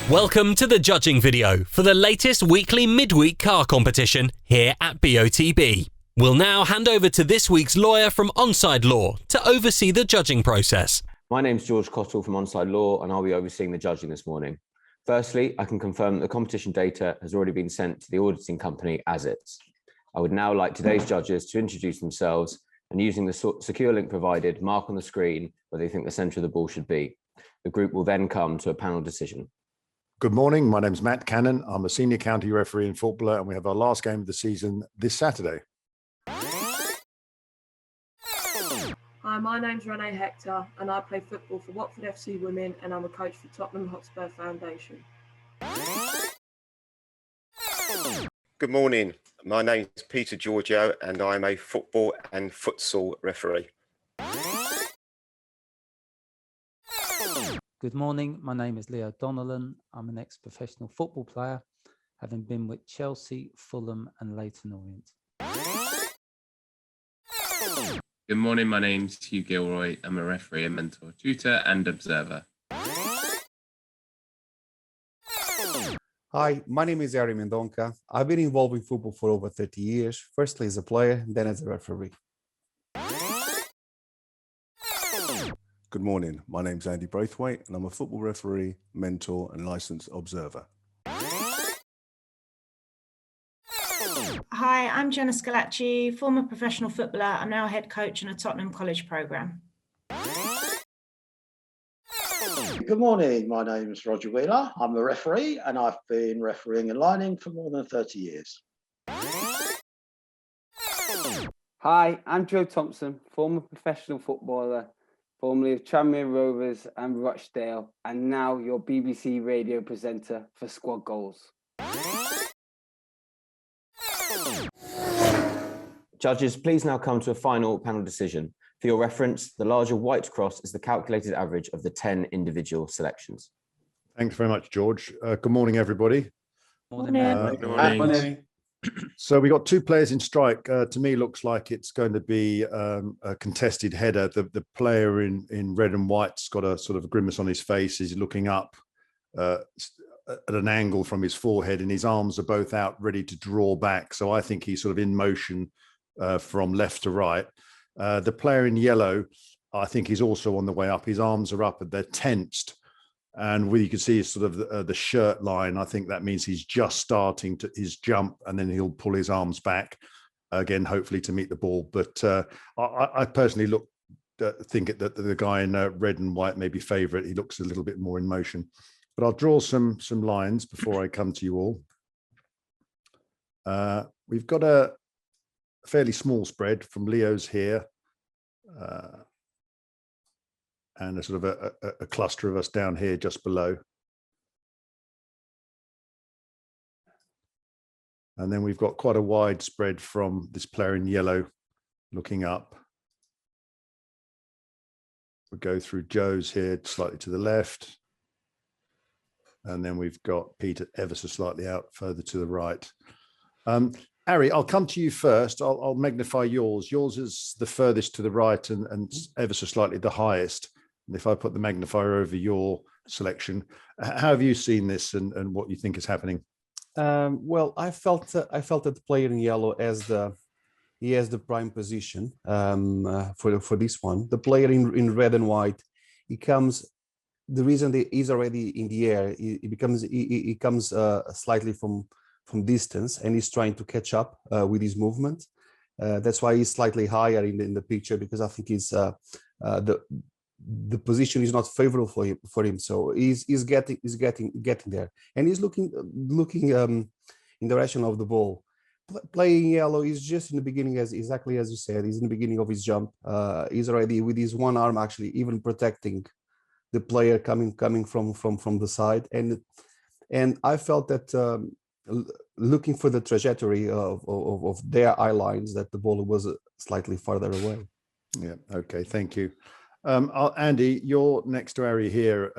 Welcome to the judging video for the latest weekly midweek car competition here at BOTB. We'll now hand over to this week's lawyer from Onside Law to oversee the judging process. My name's George COTTLE from Onside Law, and I'll be overseeing the judging this morning. Firstly, I can confirm that the competition data has already been sent to the auditing company as is. I would now like today's judges to introduce themselves and, using the secure link provided, mark on the screen where they think the centre of the ball should be. The group will then come to a panel decision. Good morning, my name's Matt Cannon. I'm a senior county referee in footballer, and we have our last game of the season this Saturday. Hi, my name's RENEE HECTOR, and I play football for Watford FC Women, and I'm a coach for Tottenham Hotspur Foundation. Good morning, my name's Peter GEORGIou, and I'm a football and futsal referee. Good morning, my name is DONNELLAN. I'm an ex-professional football player, having been with Chelsea, Fulham and Leyton Orient. Good morning, my name's Hugh GILROY. I'm a referee, a mentor, tutor and observer. Hi, my name is Ari Mendonca. I've been involved in football for over 30 years, firstly as a player, then as a referee. Good morning, my name's Andy Brathwaite, and I'm a football referee, mentor and licensed observer. Hi, I'm JENNA SCILLACI, former professional footballer. I'm now a head coach in a Tottenham College programme. Good morning, my name is Roger Wheeler. I'm a referee and I've been refereeing and lining for more than 30 years. Hi, I'm Joe Thompson, former professional footballer, formerly of Tranmere Rovers and Rochdale, and now your BBC radio presenter for Squad Goals. Judges, please now come to a final panel decision. For your reference, the larger white cross is the calculated average of the 10 individual selections. Thanks very much, George. Good morning, everybody. Morning. Good morning. So we got two players in strike. To me, looks like it's going to be a contested header. The player in red and white's got a sort of a grimace on his face. He's looking up at an angle from his forehead, and his arms are both out, ready to draw back. So I think he's sort of in motion from left to right. The player in yellow, I think he's also on the way up. His arms are up and they're tensed. And you can see sort of the shirt line. I think that means he's just starting to his jump, and then he'll pull his arms back again, hopefully to meet the ball. But I personally think that the guy in red and white may be favourite. He looks a little bit more in motion. But I'll draw some lines before I come to you all. We've got a fairly small spread from Leo's here. And a sort of a cluster of us down here just below. And then we've got quite a wide spread from this player in yellow looking up. We'll go through Joe's here slightly to the left. And then we've got Peter ever so slightly out further to the right. Ari, I'll come to you first. I'll magnify yours. Yours is the furthest to the right and ever so slightly the highest. And if I put the magnifier over your selection, how have you seen this and what you think is happening? Well, I felt that the player in yellow has the prime position for this one. The player in red and white, the reason that he's already in the air, he comes slightly from distance, and he's trying to catch up with his movement. That's why he's slightly higher in the picture, because I think he's the position is not favorable for him. So he's getting there, and he's looking in the direction of the ball. Playing yellow is just in the beginning, exactly as you said. He's in the beginning of his jump. He's already with his one arm actually even protecting the player coming from the side, and I felt that looking for the trajectory of their eye lines, that the ball was slightly farther away. Yeah. Okay. Thank you. Andy, you're next to Ari here,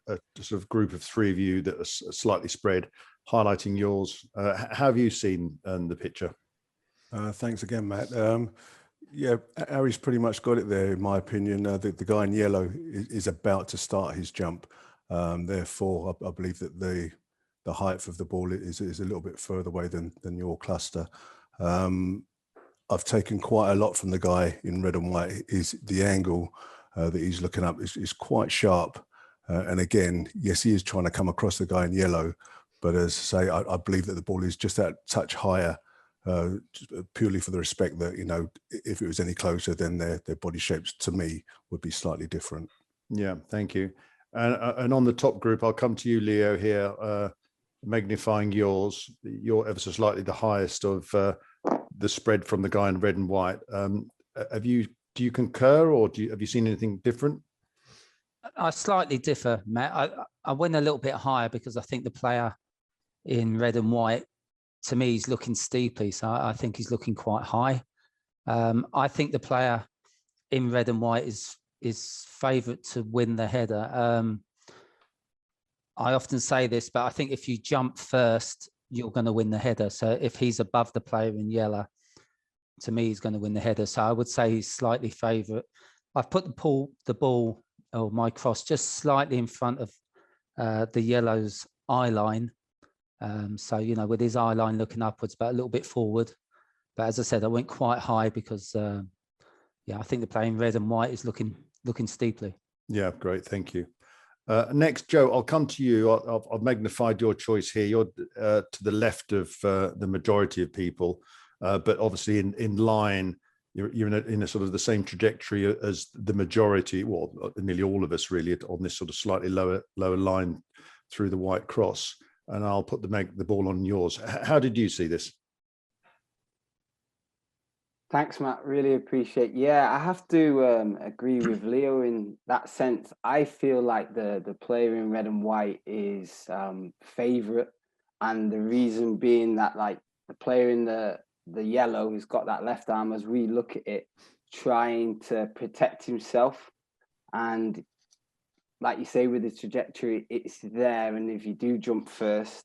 a sort of group of three of you that are slightly spread, highlighting yours. How have you seen the picture? Thanks again, Matt. Yeah, Ari's pretty much got it there, in my opinion. The guy in yellow is about to start his jump. Therefore, I believe that the height of the ball is a little bit further away than your cluster. I've taken quite a lot from the guy in red and white. Is the angle that he's looking up is quite sharp. And again, yes, he is trying to come across the guy in yellow, but as I say, I believe that the ball is just that touch higher, purely for the respect that, you know, if it was any closer, then their body shapes to me would be slightly different. Yeah, thank you. And on the top group, I'll come to you, Leo, here, magnifying yours. You're ever so slightly the highest of the spread from the guy in red and white. Do you concur, or have you seen anything different? I slightly differ, Matt. I went a little bit higher because I think the player in red and white, to me, he's looking steeply. So I think he's looking quite high. I think the player in red and white is favourite to win the header. I often say this, but I think if you jump first, you're going to win the header. So if he's above the player in yellow, to me, he's going to win the header. So I would say he's slightly favourite. I've put the ball or my cross just slightly in front of the yellow's eye line. So, you know, with his eye line looking upwards, but a little bit forward. But as I said, I went quite high because, yeah, I think the player in red and white is looking steeply. Yeah, great. Thank you. Next, Joe, I'll come to you. I've magnified your choice here. You're to the left of the majority of people, but obviously in line, you're in a sort of the same trajectory as the majority, well, nearly all of us really, on this sort of slightly lower line through the white cross. And I'll put the ball on yours. How did you see this? Thanks, Matt. Really appreciate. Yeah, I have to agree with Leo in that sense. I feel like the player in red and white is favourite, and the reason being that, like, the player in the yellow has got that left arm, as we look at it, trying to protect himself, and like you say, with the trajectory, it's there, and if you do jump first,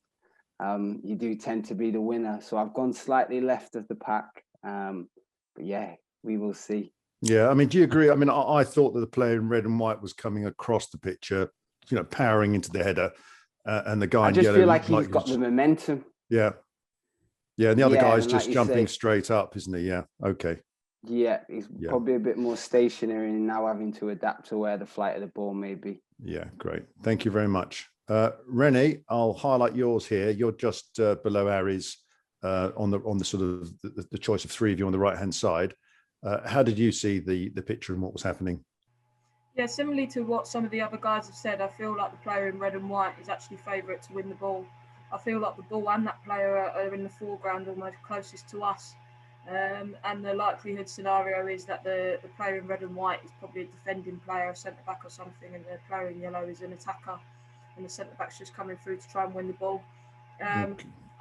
you do tend to be the winner. So I've gone slightly left of the pack. But yeah, we will see. Yeah, I mean, do you agree? I mean, I thought that the player in red and white was coming across the picture, you know, powering into the header, and the guy in yellow. I just feel like he's got the momentum. Yeah. Yeah, and the other guy's and just like jumping straight up, isn't he? Yeah, okay. Yeah, he's probably a bit more stationary and now having to adapt to where the flight of the ball may be. Yeah, great. Thank you very much. Renee, I'll highlight yours here. You're just below Ari's on the sort of the choice of three of you on the right-hand side. How did you see the picture and what was happening? Yeah, similarly to what some of the other guys have said, I feel like the player in red and white is actually favourite to win the ball. I feel like the ball and that player are in the foreground, almost closest to us. And the likelihood scenario is that the player in red and white is probably a defending player, a centre-back or something, and the player in yellow is an attacker, and the centre-back's just coming through to try and win the ball.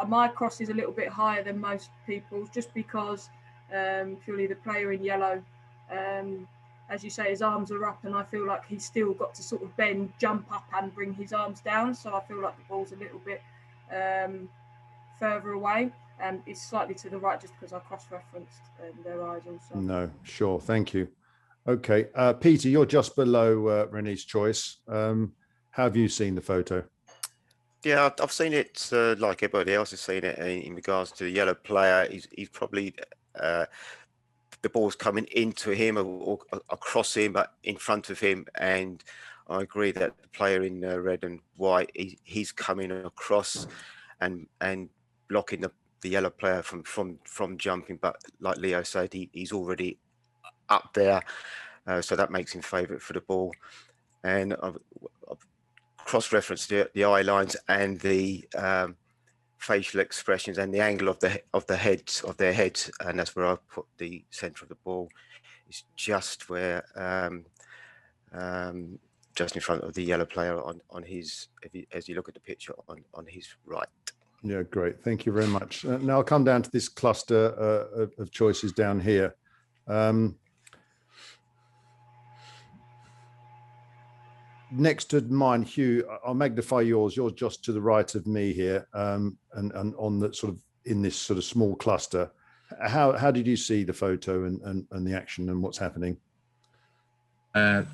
My cross is a little bit higher than most people's, just because purely the player in yellow, as you say, his arms are up, and I feel like he's still got to sort of bend, jump up and bring his arms down. So I feel like the ball's a little bit further away, and it's slightly to the right just because I cross-referenced their eyes also. No, sure. Thank you. Okay. Peter, you're just below Renee's choice. How have you seen the photo? Yeah, I've seen it like everybody else has seen it in regards to the yellow player. He's probably the ball's coming into him or across him, but in front of him. And I agree that the player in red and white, he's coming across and blocking the yellow player from jumping. But like Leo said, he's already up there, so that makes him favourite for the ball. And I've cross-referenced the eye lines and the facial expressions and the angle of their heads, and that's where I put the centre of the ball. It's just where just in front of the yellow player on his, as you look at the picture, on his right. Yeah, great. Thank you very much. Now I'll come down to this cluster of choices down here. Next to mine, Hugh, I'll magnify yours. You're just to the right of me here, and on the sort of in this sort of small cluster. How did you see the photo and the action and what's happening?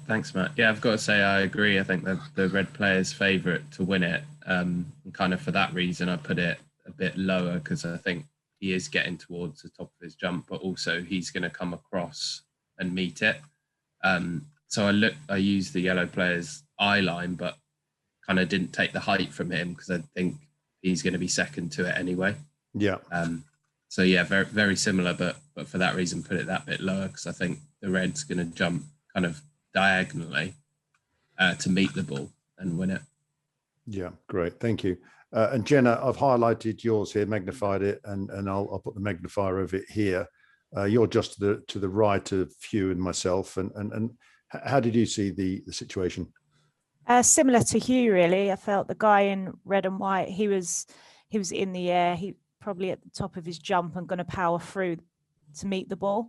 Thanks, Matt. Yeah, I've got to say I agree. I think that the red player's favourite to win it. And kind of for that reason, I put it a bit lower because I think he is getting towards the top of his jump, but also he's going to come across and meet it. So I used the yellow player's eye line, but kind of didn't take the height from him because I think he's going to be second to it anyway. Yeah. So yeah, very, very similar, but for that reason, put it that bit lower because I think the red's going to jump kind of diagonally to meet the ball and win it. Yeah, great, thank you. And Jenna, I've highlighted yours here, magnified it, and I'll put the magnifier over it here. You're just to the right of Hugh and myself. And how did you see the situation? Similar to Hugh, really. I felt the guy in red and white, he was in the air. He probably at the top of his jump and going to power through to meet the ball.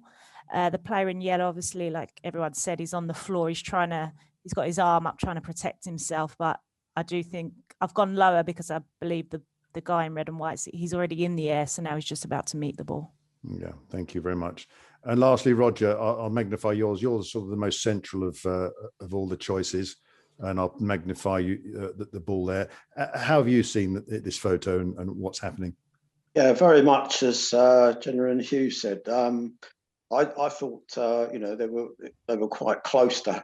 The player in yellow, obviously, like everyone said, he's on the floor. He's got his arm up trying to protect himself. But I do think I've gone lower because I believe the guy in red and white, he's already in the air. So now he's just about to meet the ball. Yeah, thank you very much. And lastly, Roger, I'll magnify yours. You're sort of the most central of all the choices, and I'll magnify the ball there. How have you seen this photo and what's happening? Yeah, very much as Jenna and Hugh said. I thought they were quite close to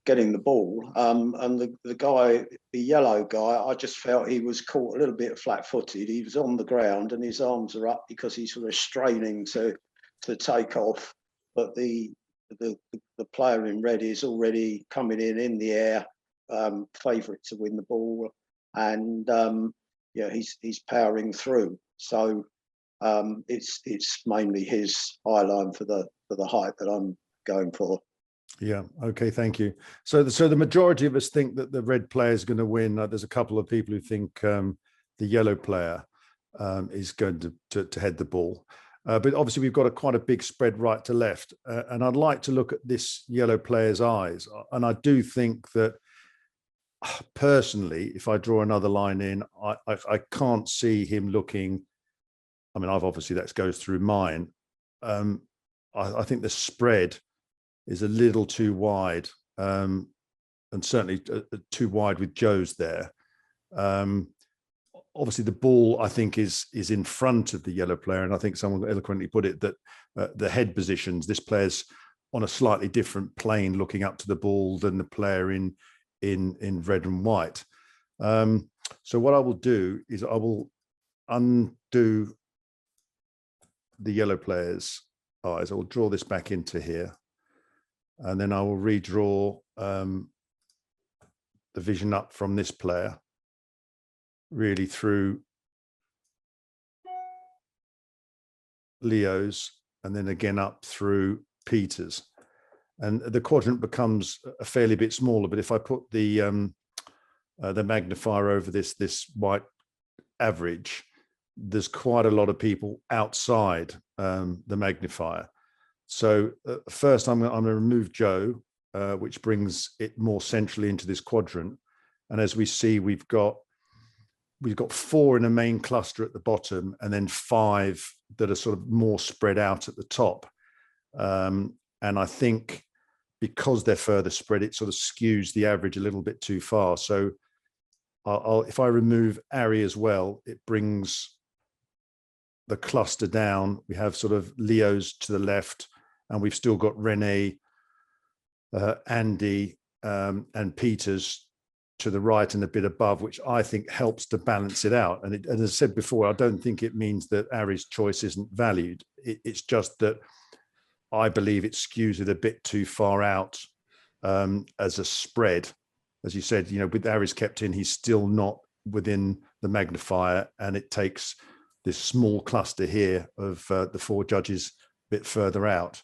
getting the ball, and the guy, the yellow guy, I just felt he was caught a little bit flat-footed. He was on the ground and his arms are up because he's sort of straining to take off. But the player in red is already coming in the air, favourite to win the ball, and he's powering through. So it's mainly his eye line for the height that I'm going for. Yeah. Okay. Thank you. So the majority of us think that the red player is going to win. There's a couple of people who think the yellow player is going to head the ball. But obviously we've got quite a big spread right to left. And I'd like to look at this yellow player's eyes. And I do think that personally, if I draw another line in, I can't see him looking. I mean, that goes through mine. I think the spread is a little too wide, and certainly too wide with Joe's there. Obviously, the ball, I think, is in front of the yellow player, and I think someone eloquently put it that the head positions, this player's on a slightly different plane looking up to the ball than the player in red and white. So what I will do is I will undo the yellow player's eyes. I will draw this back into here, and then I will redraw the vision up from this player really through Leo's, and then again up through Peter's, and the quadrant becomes a fairly bit smaller. But if I put the magnifier over this white average, there's quite a lot of people outside the magnifier. So first I'm going to remove Joe, which brings it more centrally into this quadrant. And as we see, we've got 4 in a main cluster at the bottom, and then 5 that are sort of more spread out at the top. And I think because they're further spread, it sort of skews the average a little bit too far. So if I remove Ari as well, it brings the cluster down. We have sort of Leo's to the left, and we've still got RENEE, Andy, and Peter's to the right and a bit above, which I think helps to balance it out. And as I said before, I don't think it means that Ari's choice isn't valued. It's just that I believe it skews it a bit too far out as a spread. As you said, with Ari's kept in, he's still not within the magnifier, and it takes this small cluster here of the 4 judges a bit further out.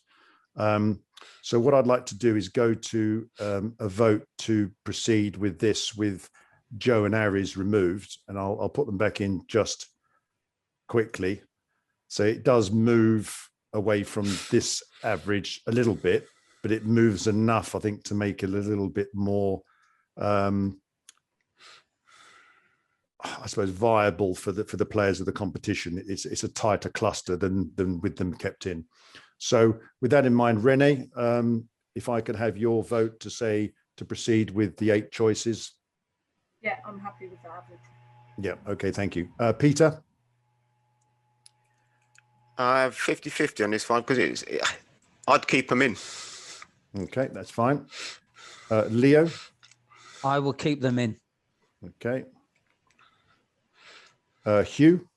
So what I'd like to do is go to a vote to proceed with this with Joe and Ari's removed, and I'll put them back in just quickly. So it does move away from this average a little bit, but it moves enough, I think, to make it a little bit more I suppose viable for the players of the competition. It's a tighter cluster than with them kept in. So with that in mind, RENEE, if I could have your vote to say to proceed with the 8 choices. Yeah, I'm happy with the average. Yeah, okay, thank you. Peter? I have 50-50 on this one because I'd keep them in. Okay, that's fine. Leo? I will keep them in. Okay. Hugh?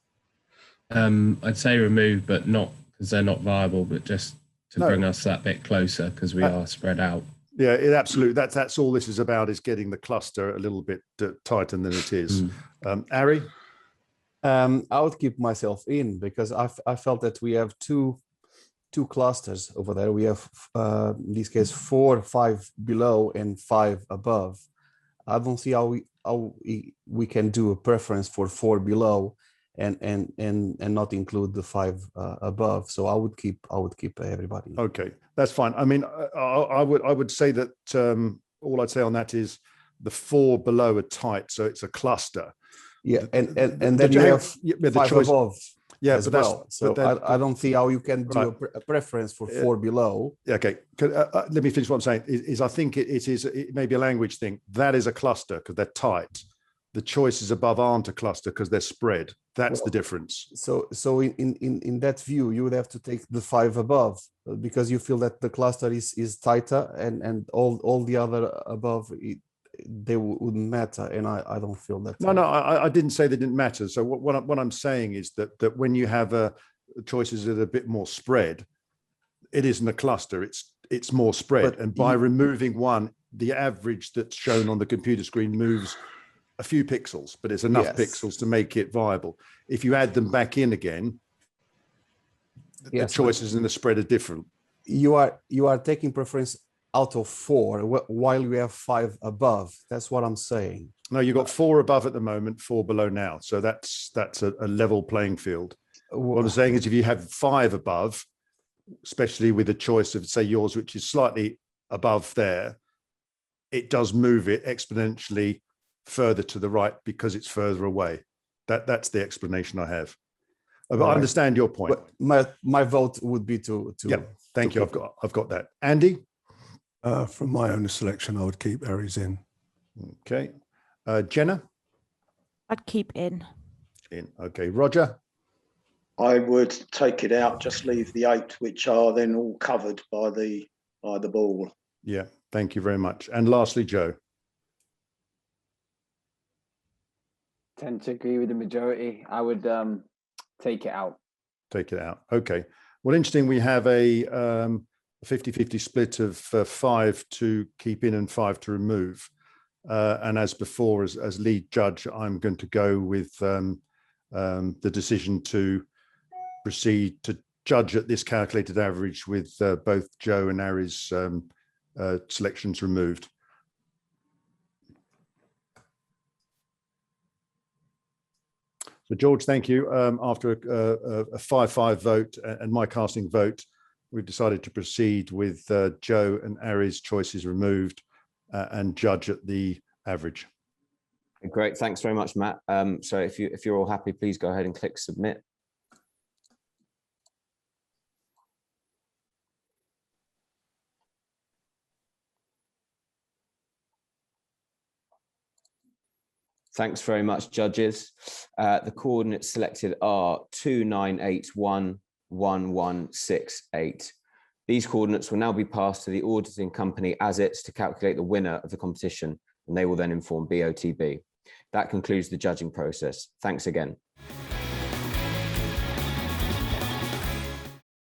I'd say remove, but not because they're not viable, but just to bring us that bit closer because we are spread out. Yeah, absolutely. That's all this is about, is getting the cluster a little bit tighter than it is. Ari? I would keep myself in because I felt that we have two clusters over there. We have in this case 4, 5 below and 5 above. I don't see how we can do a preference for 4 below and not include the 5 above. So I would keep everybody. Okay, that's fine. I mean, I would say that all I'd say on that is the 4 below are tight, so it's a cluster. Yeah, and then you have 5 above. Yeah, as well. So I don't see how you can do a preference for 4 below. Okay, let me finish what I'm saying. Is I think it may be a language thing. That is a cluster because they're tight. The choices above aren't a cluster because they're spread. That's the difference. So in that view, you would have to take the 5 above because you feel that the cluster is tighter and all the other above they wouldn't matter, and I don't feel that. No, I didn't say they didn't matter. So what I'm saying is that when you have choices that are a bit more spread, it isn't a cluster. It's more spread, and by removing one, the average that's shown on the computer screen moves a few pixels, but it's enough pixels to make it viable. If you add them back in again, the choices and the spread are different. You are taking preference out of 4 while we have 5 above. That's what I'm saying. No, you've got 4 above at the moment, 4 below now. So that's a level playing field. What I'm saying is if you have 5 above, especially with a choice of say yours, which is slightly above there, it does move it exponentially further to the right because it's further away. That's the explanation I have. But I understand your point. My vote would be to yeah. Thank you. I've got that. Andy? From my own selection, I would keep Aries in. Okay. Jenna? I'd keep in. In. Okay. Roger? I would take it out, just leave the 8, which are then all covered by the ball. Yeah. Thank you very much. And lastly, Joe? Tend to agree with the majority. I would take it out. Take it out. Okay. Well, interesting. We have a 50-50 split of 5 to keep in and 5 to remove. And as before, as lead judge, I'm going to go with the decision to proceed to judge at this calculated average with both Joe and Ari's selections removed. So, George, thank you. After a 5-5 vote and my casting vote, we've decided to proceed with Joe and Ari's choices removed and judge at the average. Great. Thanks very much, Matt. So if you're all happy, please go ahead and click submit. Thanks very much, judges. The coordinates selected are 29811168. These coordinates will now be passed to the auditing company ASITS to calculate the winner of the competition, and they will then inform BOTB. That concludes the judging process. Thanks again.